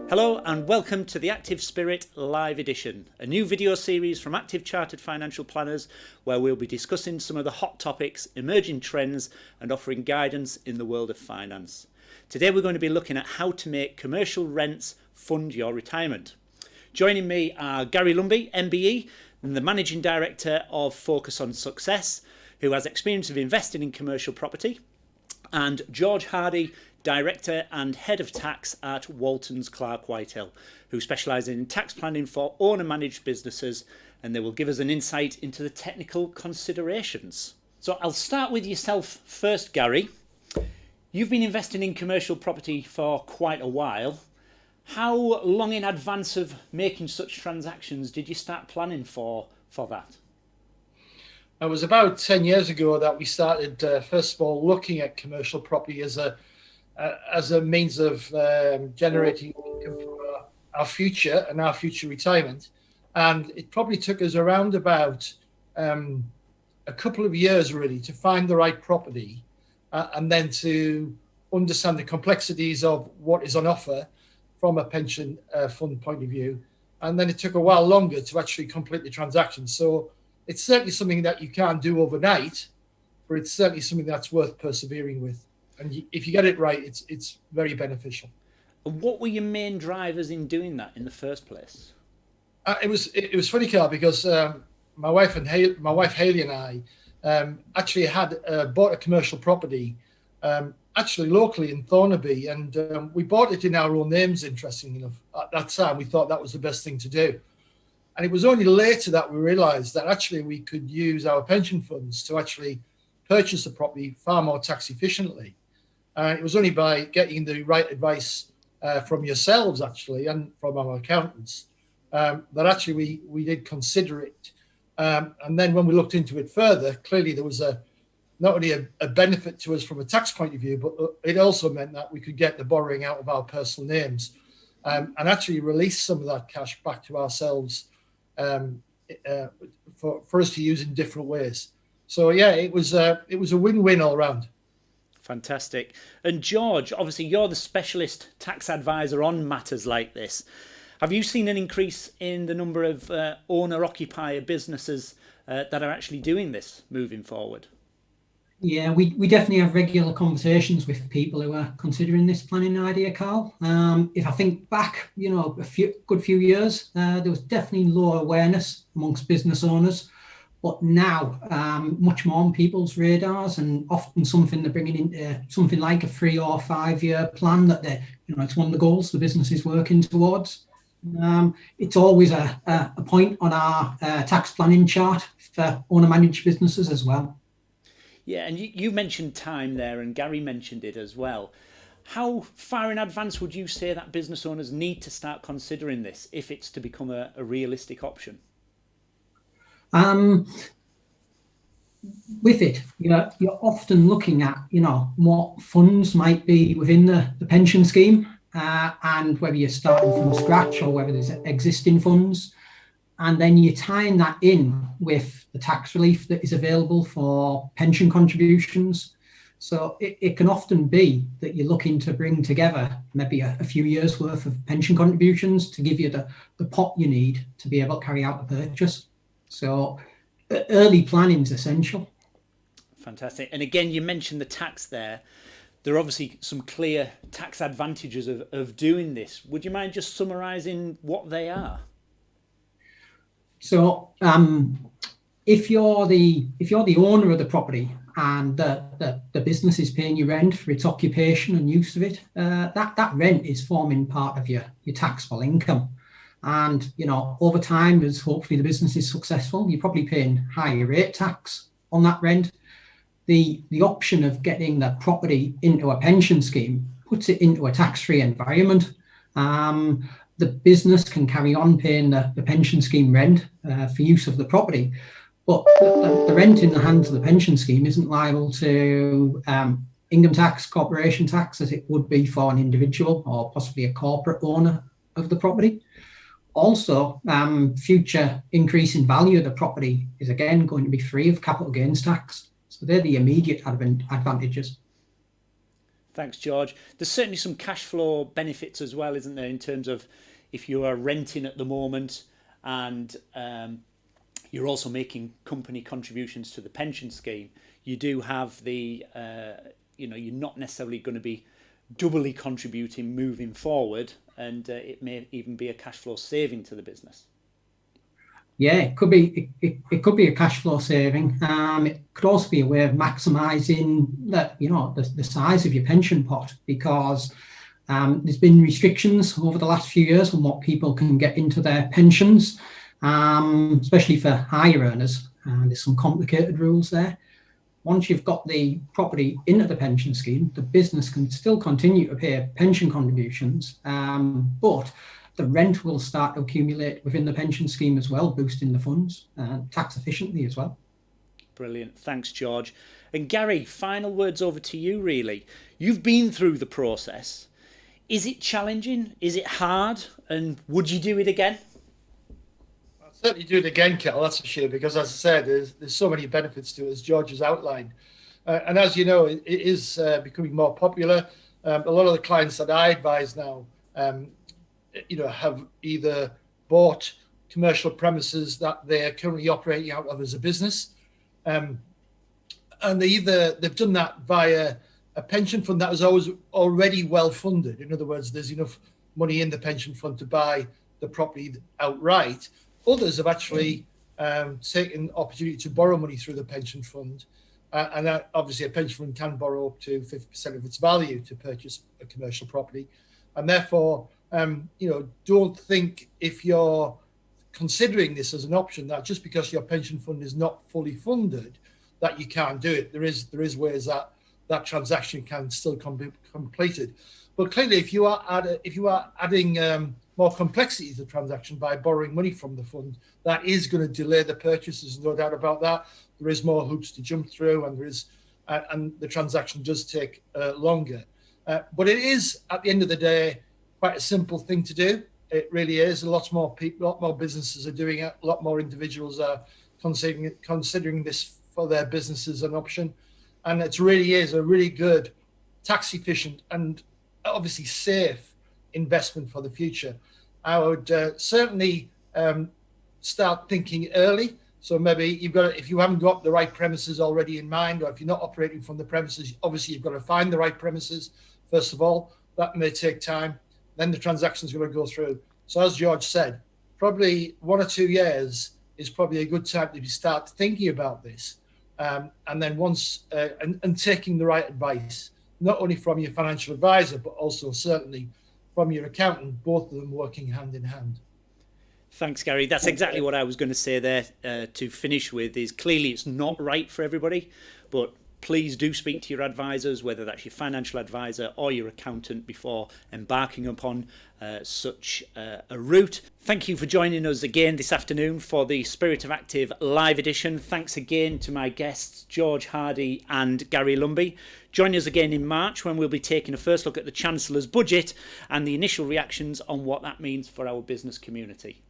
Hello and welcome to the Active Spirit Live Edition, a new video series from Active Chartered Financial Planners where we'll be discussing some of the hot topics, emerging trends and offering guidance in the world of finance. Today we're going to be looking at how to make commercial rents fund your retirement. Joining me are Gary Lumby, MBE, and the Managing Director of Focus on Success, who has experience of investing in commercial property, and George Hardy, Director and Head of Tax at Waltons Clark Whitehill, who specialise in tax planning for owner-managed businesses, and they will give us an insight into the technical considerations. So I'll start with yourself first, Gary. You've been investing in commercial property for quite a while. How long in advance of making such transactions did you start planning for that? It was about 10 years ago that we started, first of all, looking at commercial property as a means of generating income for our future and our future retirement. And it probably took us around about a couple of years really to find the right property and then to understand the complexities of what is on offer from a pension fund point of view. And then it took a while longer to actually complete the transaction. So it's certainly something that you can't do overnight, but it's certainly something that's worth persevering with. And if you get it right, it's very beneficial. And what were your main drivers in doing that in the first place? It was funny, Carl, because my wife Hayley and I actually had bought a commercial property, actually locally in Thornaby, and we bought it in our own names. Interesting enough, at that time we thought that was the best thing to do. And it was only later that we realised that actually we could use our pension funds to actually purchase the property far more tax efficiently. And it was only by getting the right advice from yourselves, actually, and from our accountants, that actually we did consider it. And then when we looked into it further, clearly there was not only a benefit to us from a tax point of view, but it also meant that we could get the borrowing out of our personal names and actually release some of that cash back to ourselves for us to use in different ways. So yeah, it was a win-win all around. Fantastic. And George, obviously you're the specialist tax advisor on matters like this. Have you seen an increase in the number of owner-occupier businesses that are actually doing this moving forward? Yeah, we definitely have regular conversations with people who are considering this planning idea, Carl. If I think back, a good few years, there was definitely low awareness amongst business owners. But now, much more on people's radars, and often something they're bringing into something like a 3 or 5 year plan that it's one of the goals the business is working towards. It's always a point on our tax planning chart for owner-managed businesses as well. Yeah, and you mentioned time there, and Gary mentioned it as well. How far in advance would you say that business owners need to start considering this if it's to become a realistic option? With it, you're often looking at, what funds might be within the pension scheme and whether you're starting from scratch or whether there's existing funds. And then you're tying that in with the tax relief that is available for pension contributions. So it can often be that you're looking to bring together maybe a few years worth of pension contributions to give you the pot you need to be able to carry out the purchase. So early planning is essential. Fantastic. And again, you mentioned the tax there. There are obviously some clear tax advantages of doing this. Would you mind just summarising what they are? So if you're the owner of the property and the business is paying you rent for its occupation and use of it, that rent is forming part of your taxable income. And, over time, as hopefully the business is successful, you're probably paying higher rate tax on that rent. The option of getting the property into a pension scheme puts it into a tax-free environment. The business can carry on paying the pension scheme rent for use of the property, but the rent in the hands of the pension scheme isn't liable to income tax, corporation tax, as it would be for an individual or possibly a corporate owner of the property. Also, future increase in value of the property is again going to be free of capital gains tax. So they're the immediate advantages. Thanks, George. There's certainly some cash flow benefits as well, isn't there, in terms of if you are renting at the moment and you're also making company contributions to the pension scheme, you do have the, you're not necessarily going to be doubly contributing moving forward, and it may even be a cash flow saving to the business. Yeah, it could be. It could be a cash flow saving. It could also be a way of maximising the size of your pension pot, because there's been restrictions over the last few years on what people can get into their pensions, especially for higher earners. There's some complicated rules there. Once you've got the property into the pension scheme, the business can still continue to pay pension contributions, but the rent will start to accumulate within the pension scheme as well, boosting the funds tax efficiently as well. Brilliant. Thanks, George. And Gary, final words over to you, really. You've been through the process. Is it challenging? Is it hard? And would you do it again? I'll certainly do it again, Kel, that's for sure, because as I said, there's so many benefits to it, as George has outlined. And as you know, it is becoming more popular. A lot of the clients that I advise now, have either bought commercial premises that they're currently operating out of as a business, and they've done that via a pension fund that was already well funded. In other words, there's enough money in the pension fund to buy the property outright. Others have actually taken the opportunity to borrow money through the pension fund, and that, obviously a pension fund can borrow up to 50% of its value to purchase a commercial property, and therefore don't think, if you're considering this as an option, that just because your pension fund is not fully funded that you can't do it. There is ways that transaction can still be completed. But clearly, if you are adding more complexity to the transaction by borrowing money from the fund, that is going to delay the purchase. There's no doubt about that. There is more hoops to jump through, and the transaction does take longer. But it is, at the end of the day, quite a simple thing to do. It really is. A lot more people, a lot more businesses are doing it. A lot more individuals are considering this for their business as an option. And it really is a really good, tax efficient, and obviously safe investment for the future. I would certainly start thinking early. So maybe if you haven't got the right premises already in mind, or if you're not operating from the premises, obviously you've got to find the right premises first of all. That may take time. Then the transaction's going to go through. So as George said, probably 1 or 2 years is probably a good time to start thinking about this. And then once, and taking the right advice, not only from your financial advisor, but also certainly from your accountant, both of them working hand in hand. Thanks, Gary. That's exactly what I was going to say there to finish with. Is clearly it's not right for everybody, but please do speak to your advisors, whether that's your financial advisor or your accountant, before embarking upon such a route. Thank you for joining us again this afternoon for the Spirit of Active live edition. Thanks again to my guests, George Hardy and Gary Lumby. Join us again in March when we'll be taking a first look at the Chancellor's budget and the initial reactions on what that means for our business community.